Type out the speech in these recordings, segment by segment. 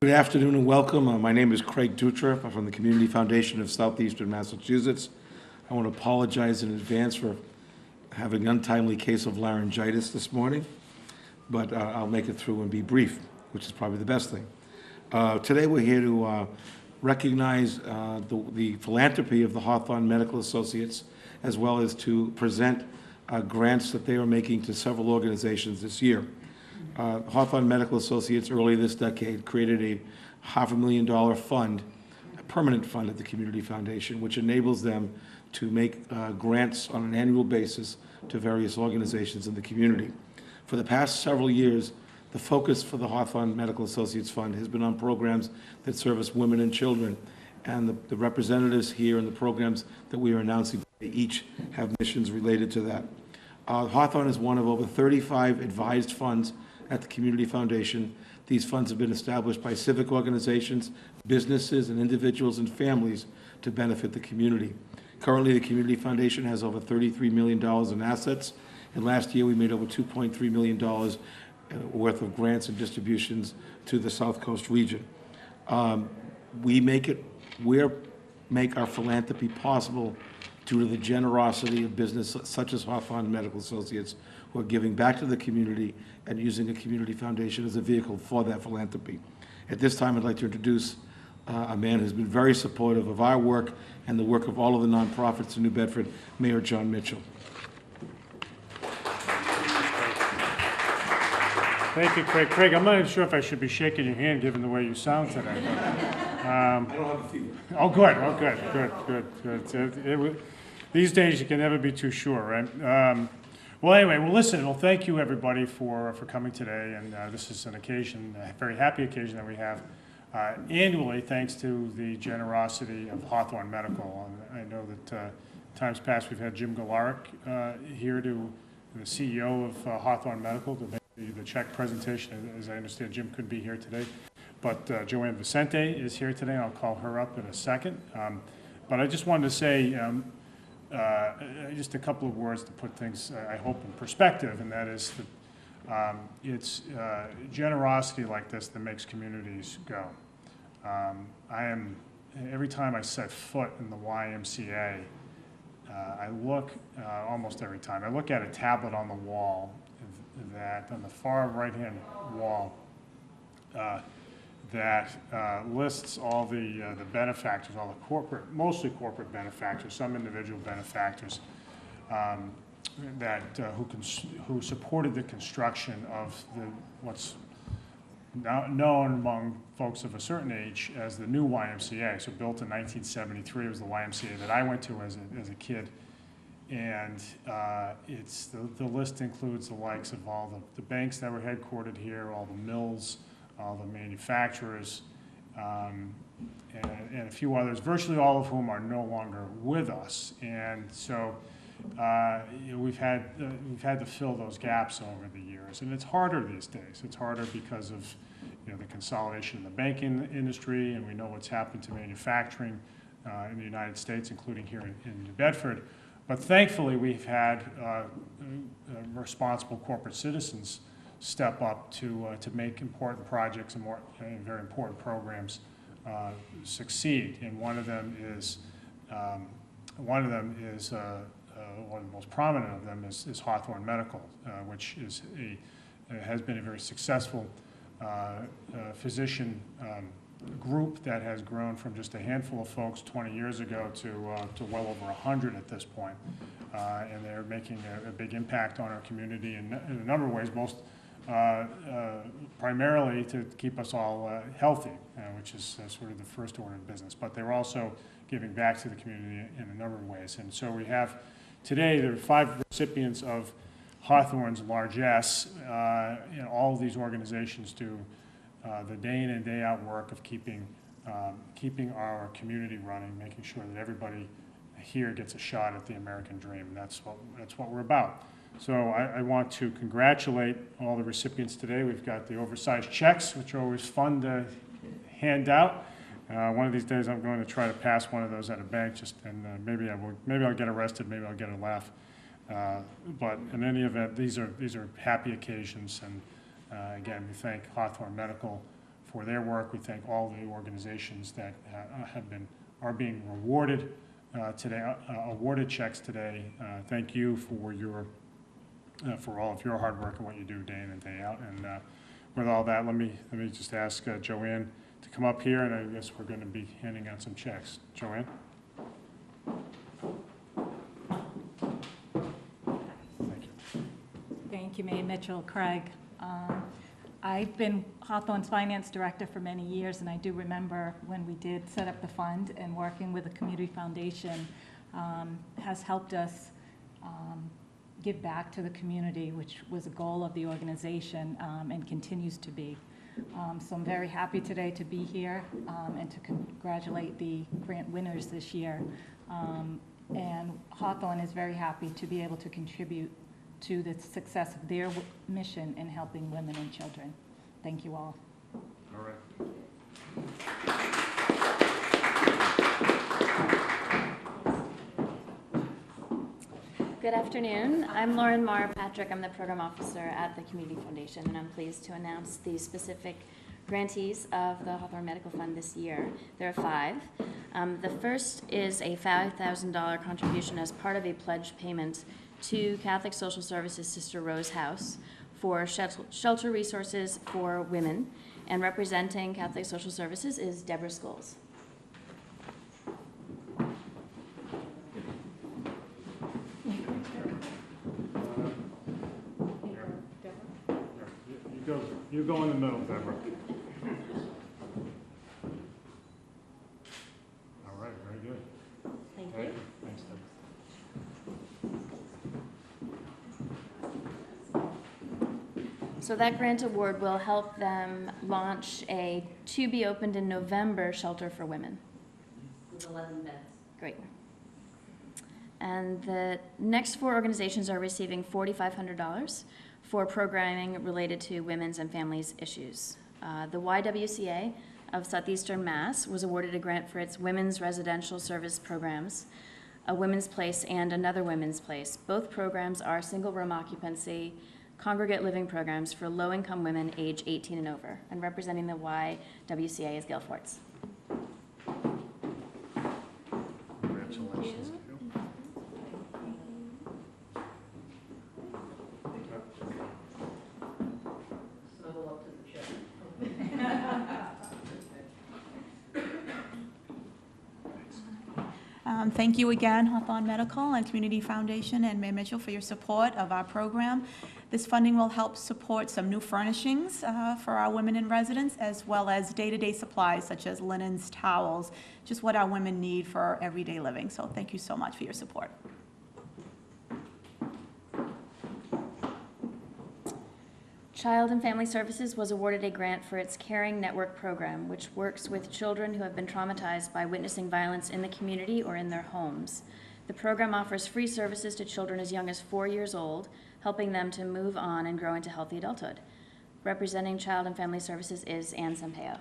Good afternoon and welcome. My name is Craig Dutra. I'm from the Community Foundation of Southeastern Massachusetts. I want to apologize in advance for having an untimely case of laryngitis this morning, but I'll make it through and be brief, which is probably the best thing. Today we're here to recognize the philanthropy of the Hawthorne Medical Associates, as well as to present grants that they are making to several organizations this year. Hawthorne Medical Associates early this decade created a $500,000 fund, a permanent fund at the Community Foundation, which enables them to make grants on an annual basis to various organizations in the community. For the past several years, the focus for the Hawthorne Medical Associates Fund has been on programs that service women and children, and the representatives here and the programs that we are announcing, they each have missions related to that. Hawthorne is one of over 35 advised funds at the Community Foundation. These funds have been established by civic organizations, businesses, and individuals and families to benefit the community. Currently, the Community Foundation has over $33 million in assets, and last year we made over $2.3 million worth of grants and distributions to the South Coast region. We make our philanthropy possible due to the generosity of business such as Hawthorne Medical Associates, who are giving back to the community and using the Community Foundation as a vehicle for that philanthropy. At this time, I'd like to introduce a man who's been very supportive of our work and the work of all of the nonprofits in New Bedford, Mayor Jon Mitchell. Thank you, Craig. Craig, I'm not even sure if I should be shaking your hand given the way you sound today. I don't have a fever. Oh, good. Oh, good. These days, you can never be too sure, right? Well, anyway, listen. Well, thank you, everybody, for coming today. And this is an occasion, a very happy occasion that we have annually, thanks to the generosity of Hawthorne Medical. And I know that times past we've had Jim Galaric here, the CEO of Hawthorne Medical, to make the check presentation. As I understand, Jim couldn't be here today. But Joanne Vicente is here today, and I'll call her up in a second. But I just wanted to say just a couple of words to put things, I hope, in perspective, and that is that it's generosity like this that makes communities go. Every time I set foot in the YMCA, I look, almost every time, I look at a tablet on the wall that, on the far right-hand wall, that lists all the benefactors, all the corporate, mostly corporate benefactors, some individual benefactors who supported the construction of what's now known among folks of a certain age as the new YMCA. So built in 1973, it was the YMCA that I went to as a kid. And the list includes the likes of all the banks that were headquartered here, all the mills, all the manufacturers, and a few others, virtually all of whom are no longer with us. And so we've had to fill those gaps over the years, and it's harder these days. It's harder because of the consolidation in the banking industry, and we know what's happened to manufacturing in the United States, including here in New Bedford. But thankfully, we've had responsible corporate citizens step up to make important projects and very important programs succeed. And one of them is one of the most prominent of them is Hawthorne Medical, which has been a very successful physician group that has grown from just a handful of folks 20 years ago to well over 100 at this point. And they're making a big impact on our community in a number of ways, most primarily to keep us all healthy, which is sort of the first order of business. But they're also giving back to the community in a number of ways. And so we have today, there are 5 recipients of Hawthorne's largesse. All of these organizations do the day in and day out work of keeping our community running, making sure that everybody here gets a shot at the American dream. That's what we're about. So I want to congratulate all the recipients today. We've got the oversized checks, which are always fun to hand out. One of these days, I'm going to try to pass one of those at a bank, and maybe I'll get arrested, maybe I'll get a laugh. But in any event, these are happy occasions, and again, we thank Hawthorne Medical for their work. We thank all the organizations that are being rewarded today, awarded checks today. Thank you for all of your hard work and what you do day in and day out. And with all that, let me just ask Joanne to come up here, and I guess we're going to be handing out some checks. Joanne? Thank you. Thank you, Mayor Mitchell. Craig. I've been Hawthorne's finance director for many years, and I do remember when we did set up the fund, and working with the Community Foundation has helped us give back to the community, which was a goal of the organization and continues to be. So I'm very happy today to be here and to congratulate the grant winners this year. And Hawthorne is very happy to be able to contribute to the success of their mission in helping women and children. Thank you all. All right. Good afternoon. I'm Lauren Marr-Patrick. I'm the program officer at the Community Foundation, and I'm pleased to announce the specific grantees of the Hawthorne Medical Fund this year. There are 5. The first is a $5,000 contribution as part of a pledge payment to Catholic Social Services Sister Rose House for shelter resources for women, and representing Catholic Social Services is Deborah Scholes. You go in the middle, Deborah. All right, very good. Thank Thank you. you. Thanks, Deborah. So that grant award will help them launch a to-be-opened in November shelter for women. With 11 beds. Great. And the next 4 organizations are receiving $4,500 for programming related to women's and families issues. The YWCA of Southeastern Mass was awarded a grant for its women's residential service programs, a women's place and another women's place. Both programs are single-room occupancy, congregate living programs for low-income women age 18 and over. And representing the YWCA is Gail Forts. Congratulations to you. Snuggle up to the chair. Thank you again, Hawthorne Medical and Community Foundation and Mayor Mitchell, for your support of our program. This funding will help support some new furnishings for our women in residence, as well as day-to-day supplies such as linens, towels, just what our women need for everyday living. So thank you so much for your support. Child and Family Services was awarded a grant for its Caring Network program, which works with children who have been traumatized by witnessing violence in the community or in their homes. The program offers free services to children as young as 4 years old, helping them to move on and grow into healthy adulthood. Representing Child and Family Services is Ann Sampaio.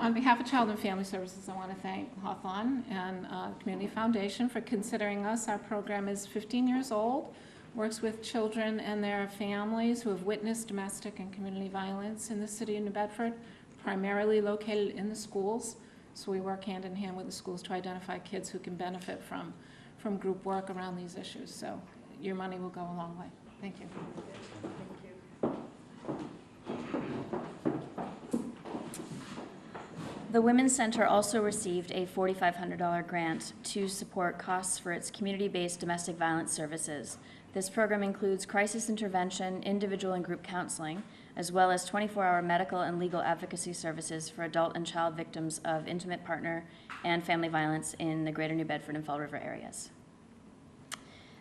On behalf of Child and Family Services, I want to thank Hawthorne and Community Foundation for considering us. Our program is 15 years old, works with children and their families who have witnessed domestic and community violence in the city of New Bedford, primarily located in the schools. So we work hand in hand with the schools to identify kids who can benefit from group work around these issues. So your money will go a long way. Thank you. The Women's Center also received a $4,500 grant to support costs for its community-based domestic violence services. This program includes crisis intervention, individual and group counseling, as well as 24-hour medical and legal advocacy services for adult and child victims of intimate partner and family violence in the greater New Bedford and Fall River areas.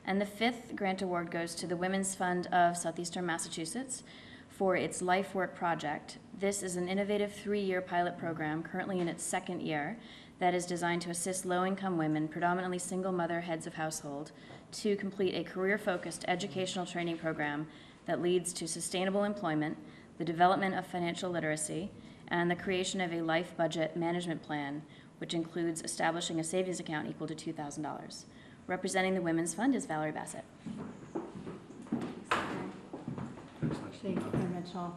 And the 5th grant award goes to the Women's Fund of Southeastern Massachusetts for its Life Work project. This is an innovative 3-year pilot program, currently in its 2nd year, that is designed to assist low-income women, predominantly single mother heads of household, to complete a career-focused educational training program that leads to sustainable employment, the development of financial literacy, and the creation of a life budget management plan, which includes establishing a savings account equal to $2,000. Representing the Women's Fund is Valerie Bassett. Thank you, Mayor Mitchell. All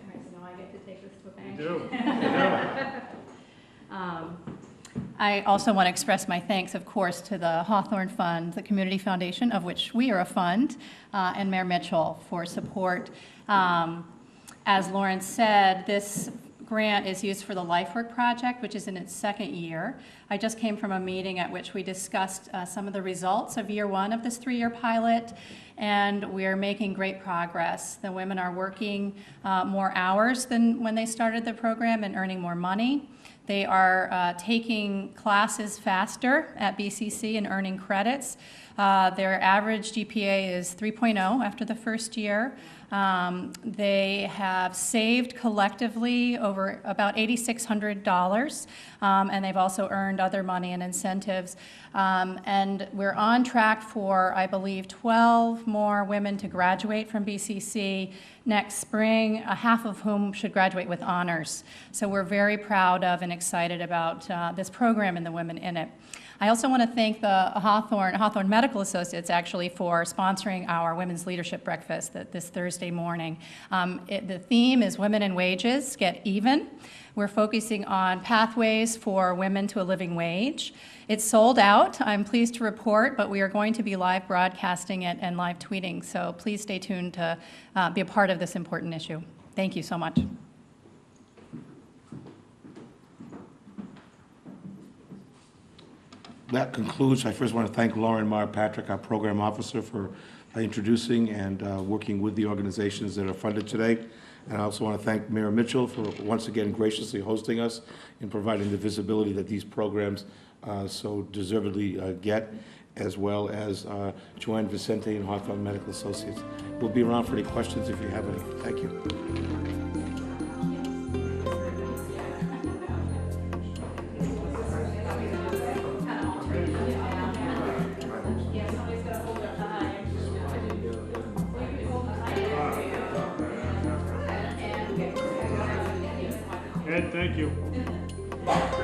right, so now I get to take this to a bank. You do. I also want to express my thanks, of course, to the Hawthorne Fund, the Community Foundation, of which we are a fund, and Mayor Mitchell for support. As Lauren said, this grant is used for the LifeWork project, which is in its second year. I just came from a meeting at which we discussed some of the results of year one of this 3-year pilot, and we're making great progress. The women are working more hours than when they started the program and earning more money. They are taking classes faster at BCC and earning credits. Their average GPA is 3.0 after the first year. They have saved collectively over about $8,600, and they've also earned other money and incentives. And we're on track for, I believe, 12 more women to graduate from BCC next spring, half of whom should graduate with honors. So we're very proud of and excited about this program and the women in it. I also want to thank the Hawthorne Medical Associates, actually, for sponsoring our Women's Leadership Breakfast this Thursday morning. The theme is Women and Wages, Get Even. We're focusing on pathways for women to a living wage. It's sold out, I'm pleased to report, but we are going to be live broadcasting it and live tweeting, so please stay tuned to be a part of this important issue. Thank you so much. That concludes. I first want to thank Lauren Marr-Patrick, our program officer, for introducing and working with the organizations that are funded today. And I also want to thank Mayor Mitchell for once again graciously hosting us and providing the visibility that these programs so deservedly get, as well as Joanne Vicente and Hawthorne Medical Associates. We'll be around for any questions if you have any. Thank you. Ed, thank you.